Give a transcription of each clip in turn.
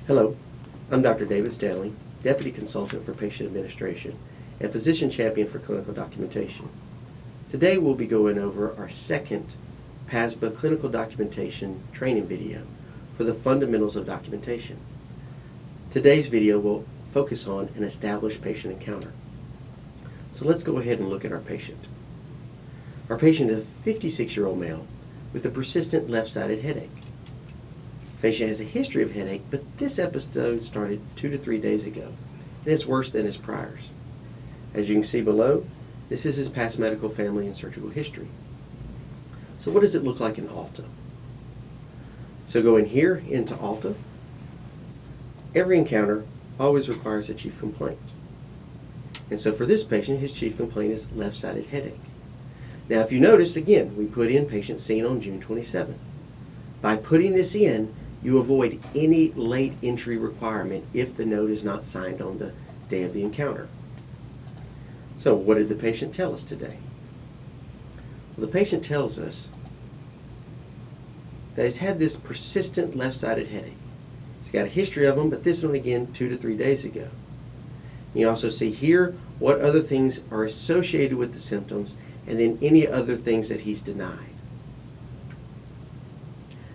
Hello, I'm Dr. David Stanley, Deputy Consultant for Patient Administration and Physician Champion for Clinical Documentation. Today we'll be going over our second PASBA clinical documentation training video for the fundamentals of documentation. Today's video will focus on an established patient encounter. So let's go ahead and look at our patient. Our patient is a 56-year-old male with a persistent left-sided headache. The patient has a history of headache, but this episode started 2 to 3 days ago, and it's worse than his priors. As you can see below, this is his past medical, family, and surgical history. So what does it look like in Alta? So going here into Alta, every encounter always requires a chief complaint. And so for this patient, his chief complaint is left-sided headache. Now if you notice, again, we put in patient seen on June 27th. By putting this in, you avoid any late entry requirement if the note is not signed on the day of the encounter. So what did the patient tell us today? Well, the patient tells us that he's had this persistent left-sided headache. He's got a history of them, but this one again 2 to 3 days ago. You also see here what other things are associated with the symptoms and then any other things that he's denied.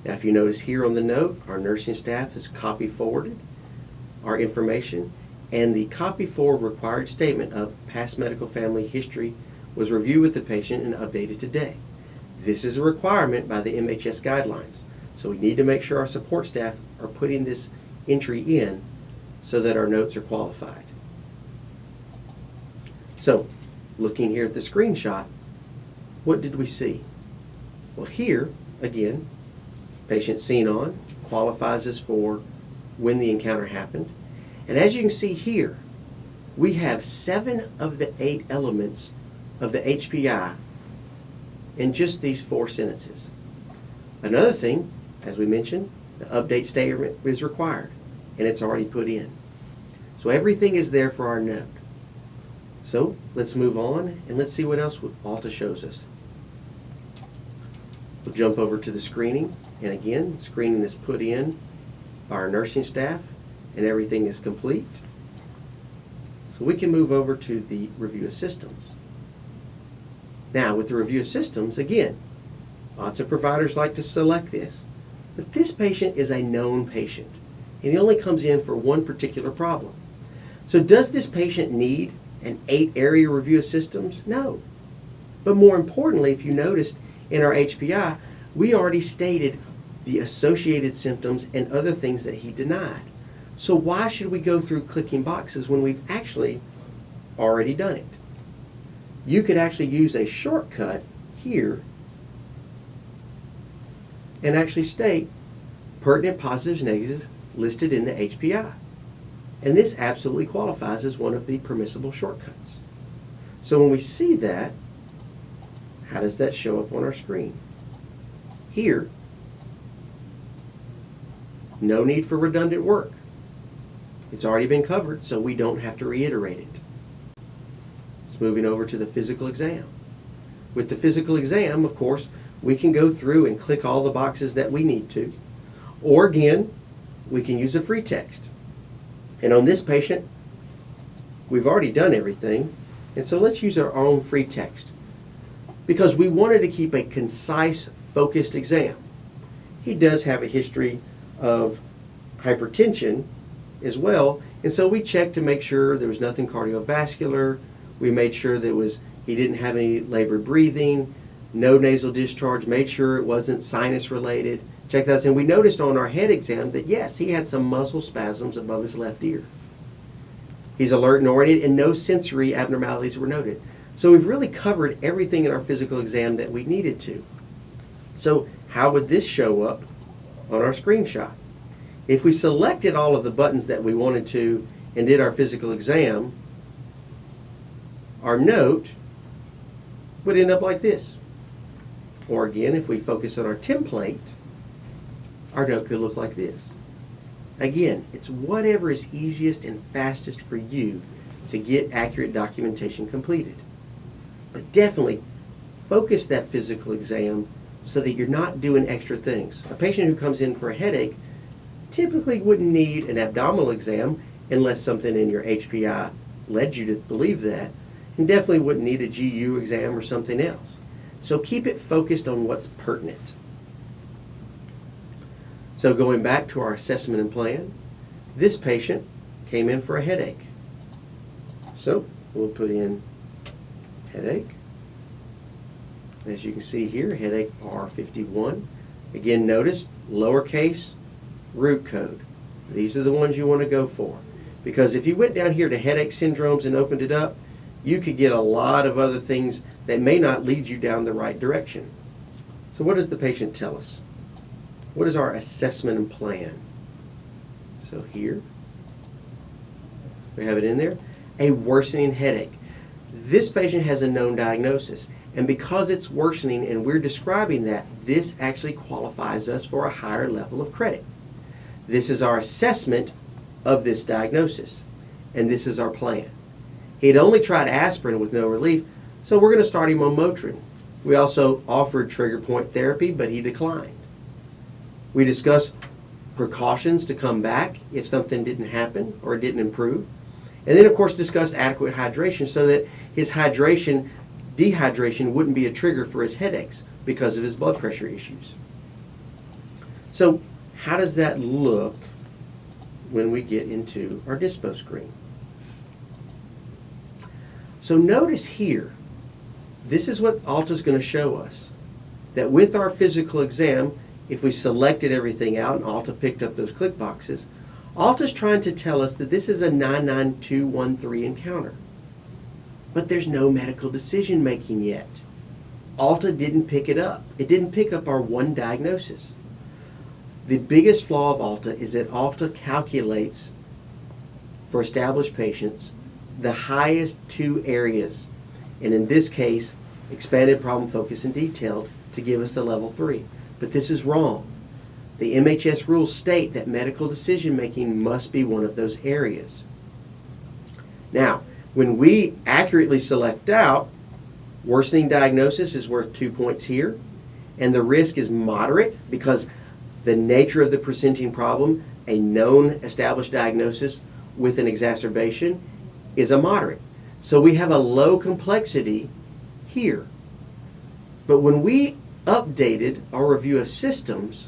Now if you notice here on the note, our nursing staff has copy forwarded our information, and the copy forward required statement of past medical family history was reviewed with the patient and updated today. This is a requirement by the MHS guidelines, so we need to make sure our support staff are putting this entry in so that our notes are qualified. So looking here at the screenshot, what did we see? Well, here again, patient seen on qualifies us for when the encounter happened. And as you can see here, we have 7 of the 8 elements of the HPI in just these 4 sentences. Another thing, as we mentioned, the update statement is required, and it's already put in. So everything is there for our note. So let's move on and let's see what else Alta shows us. We'll jump over to the screening, and again, screening is put in by our nursing staff and everything is complete. So we can move over to the review of systems. Now with the review of systems, again, lots of providers like to select this, but this patient is a known patient and he only comes in for one particular problem. So does this patient need an 8-area review of systems? No. But more importantly, if you noticed in our HPI, we already stated the associated symptoms and other things that he denied. So why should we go through clicking boxes when we've actually already done it? You could actually use a shortcut here and actually state pertinent positives, negatives listed in the HPI. And this absolutely qualifies as one of the permissible shortcuts. So when we see that, how does that show up on our screen? Here, no need for redundant work. It's already been covered, so we don't have to reiterate it. It's moving over to the physical exam. With the physical exam, of course, we can go through and click all the boxes that we need to. Or again, we can use a free text. And on this patient, we've already done everything, and so let's use our own free text because we wanted to keep a concise, focused exam. He does have a history of hypertension as well, and so we checked to make sure there was nothing cardiovascular. We made sure he didn't have any labored breathing, no nasal discharge, made sure it wasn't sinus related. Check that out. And we noticed on our head exam that yes, he had some muscle spasms above his left ear. He's alert and oriented and no sensory abnormalities were noted. So we've really covered everything in our physical exam that we needed to. So how would this show up on our screenshot? If we selected all of the buttons that we wanted to and did our physical exam, our note would end up like this. Or again, if we focus on our template, our note could look like this. Again, it's whatever is easiest and fastest for you to get accurate documentation completed. But definitely focus that physical exam so that you're not doing extra things. A patient who comes in for a headache typically wouldn't need an abdominal exam unless something in your HPI led you to believe that, and definitely wouldn't need a GU exam or something else. So keep it focused on what's pertinent. So going back to our assessment and plan, this patient came in for a headache. So we'll put in headache. As you can see here, headache R51. Again, notice lowercase root code. These are the ones you want to go for. Because if you went down here to headache syndromes and opened it up, you could get a lot of other things that may not lead you down the right direction. So what does the patient tell us? What is our assessment and plan? So here, we have it in there, a worsening headache. This patient has a known diagnosis, and because it's worsening and we're describing that, this actually qualifies us for a higher level of credit. This is our assessment of this diagnosis, and this is our plan. He'd only tried aspirin with no relief, so we're going to start him on Motrin. We also offered trigger point therapy, but he declined. We discussed precautions to come back if something didn't happen or didn't improve. And then, of course, discussed adequate hydration so that his dehydration wouldn't be a trigger for his headaches because of his blood pressure issues. So how does that look when we get into our dispo screen? So notice here, this is what ALTA is going to show us. That with our physical exam, if we selected everything out and ALTA picked up those click boxes, ALTA is trying to tell us that this is a 99213 encounter. But there's no medical decision making yet. ALTA didn't pick it up. It didn't pick up our one diagnosis. The biggest flaw of ALTA is that ALTA calculates for established patients the highest two areas, and in this case, expanded problem focus and detailed, to give us a level 3. But this is wrong. The MHS rules state that medical decision making must be one of those areas. Now, when we accurately select out, worsening diagnosis is worth 2 points here, and the risk is moderate because the nature of the presenting problem, a known established diagnosis with an exacerbation, is a moderate. So we have a low complexity here. But when we updated our review of systems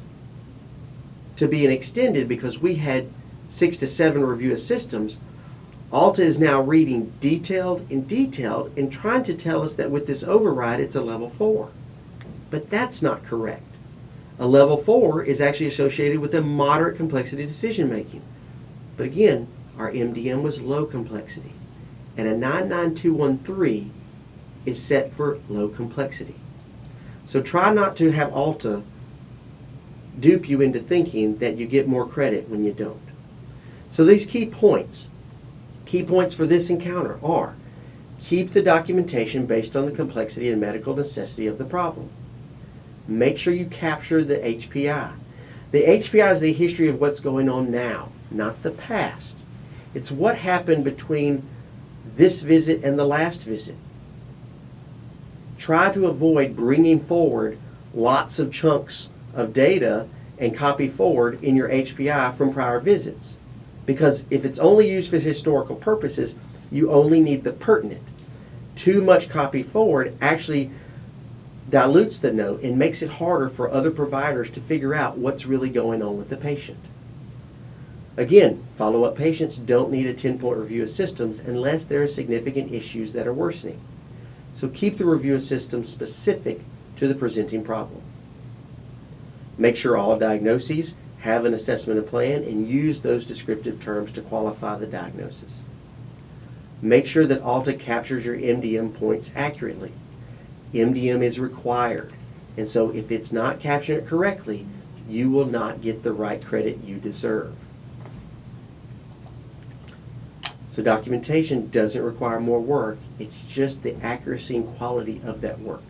to be an extended, because we had 6 to 7 review of systems, ALTA is now reading detailed and trying to tell us that with this override it's a level 4. But that's not correct. A level 4 is actually associated with a moderate complexity decision making. But again, our MDM was low complexity. And a 99213 is set for low complexity. So try not to have ALTA dupe you into thinking that you get more credit when you don't. So these key points for this encounter are: keep the documentation based on the complexity and medical necessity of the problem. Make sure you capture the HPI. The HPI is the history of what's going on now, not the past. It's what happened between this visit and the last visit. Try to avoid bringing forward lots of chunks of data and copy forward in your HPI from prior visits. Because if it's only used for historical purposes, you only need the pertinent. Too much copy forward actually dilutes the note and makes it harder for other providers to figure out what's really going on with the patient. Again, follow-up patients don't need a 10-point review of systems unless there are significant issues that are worsening. So keep the review of systems specific to the presenting problem. Make sure all diagnoses have an assessment and plan and use those descriptive terms to qualify the diagnosis. Make sure that ALTA captures your MDM points accurately. MDM is required, and so if it's not capturing it correctly, you will not get the right credit you deserve. So documentation doesn't require more work, it's just the accuracy and quality of that work.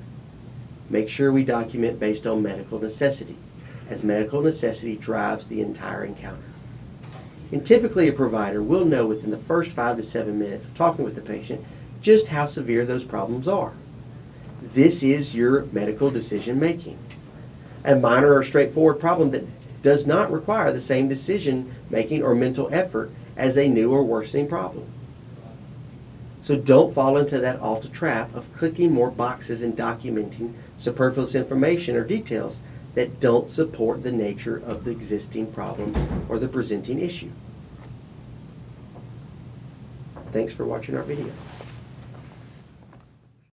Make sure we document based on medical necessity, as medical necessity drives the entire encounter. And typically a provider will know within the first 5 to 7 minutes of talking with the patient just how severe those problems are. This is your medical decision making. A minor or straightforward problem that does not require the same decision making or mental effort as a new or worsening problem. So don't fall into that altar trap of clicking more boxes and documenting superfluous information or details that don't support the nature of the existing problem or the presenting issue. Thanks for watching our video.